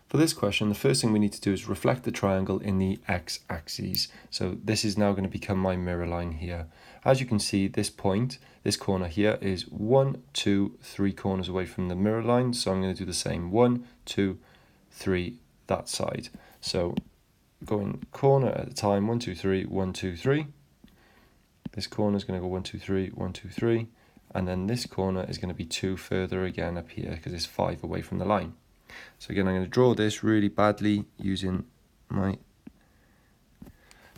For this question, the first thing we need to do is reflect the triangle in the x-axis. So this is now going to become my mirror line here. As you can see, this point, this corner here is 1, 2, 3 corners away from the mirror line. So I'm going to do the same, 1, 2, 3, that side. So going corner at a time, 1, 2, 3, 1, 2, 3. This corner is going to go 1, 2, 3, 1, 2, 3. And then this corner is going to be 2 further again up here because it's 5 away from the line. So again, I'm going to draw this really badly using my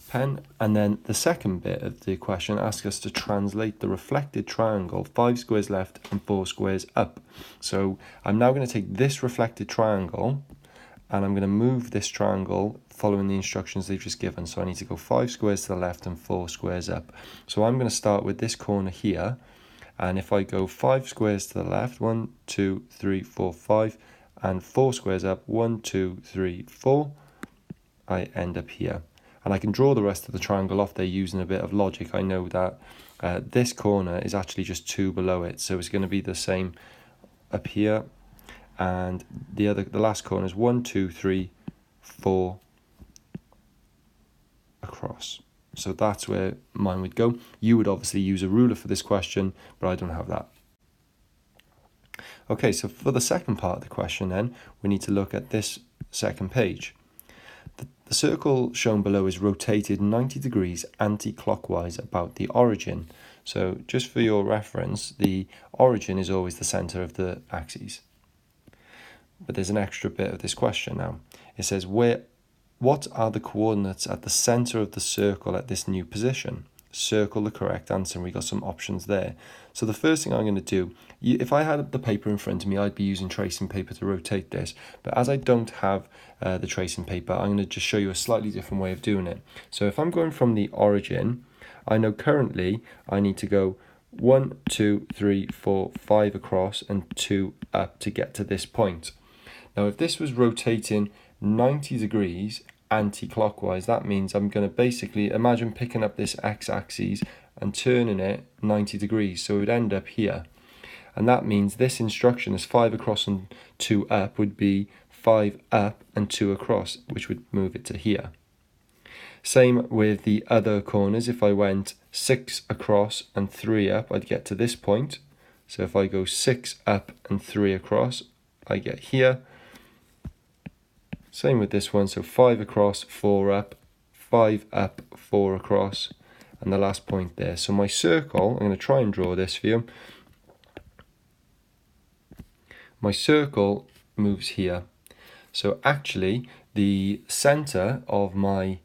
pen. And then the second bit of the question asks us to translate the reflected triangle 5 squares left and 4 squares up. So I'm now going to take this reflected triangle and I'm going to move this triangle following the instructions they've just given. So I need to go 5 squares to the left and 4 squares up. So I'm going to start with this corner here. And if I go 5 squares to the left, 1, 2, 3, 4, 5, and 4 squares up, 1, 2, 3, 4, I end up here. And I can draw the rest of the triangle off there using a bit of logic. I know that this corner is actually just 2 below it, so it's going to be the same up here. And the last corner is 1, 2, 3, 4 across. So that's where mine would go. You would obviously use a ruler for this question, but I don't have that. Okay, so for the second part of the question then, we need to look at this second page. The circle shown below is rotated 90 degrees anti-clockwise about the origin. So just for your reference, the origin is always the center of the axis. But there's an extra bit of this question now. It says, what are the coordinates at the center of the circle at this new position? Circle the correct answer, and we got some options there. So the first thing I'm going to do, if I had the paper in front of me, I'd be using tracing paper to rotate this. But as I don't have the tracing paper, I'm going to just show you a slightly different way of doing it. So if I'm going from the origin, I know currently I need to go 1, 2, 3, 4, 5 across and 2 up to get to this point. Now if this was rotating 90 degrees anti-clockwise, that means I'm going to basically imagine picking up this x-axis and turning it 90 degrees, so it would end up here. And that means this instruction is 5 across and 2 up would be 5 up and 2 across, which would move it to here. Same with the other corners. If I went 6 across and 3 up, I'd get to this point. So if I go 6 up and 3 across, I get here. Same with this one, so 5 across, 4 up, 5 up, 4 across, and the last point there. So my circle, I'm going to try and draw this for you. My circle moves here. So actually, the center of my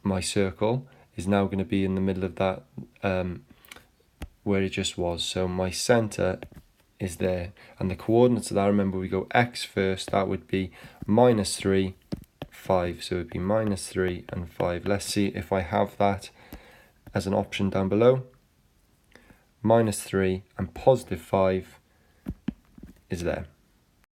my circle is now going to be in the middle of that where it just was. So my center is there, and the coordinates of that, remember we go x first, that would be -3, 5, so it would be -3 and 5. Let's see if I have that as an option down below. -3 and +5 is there.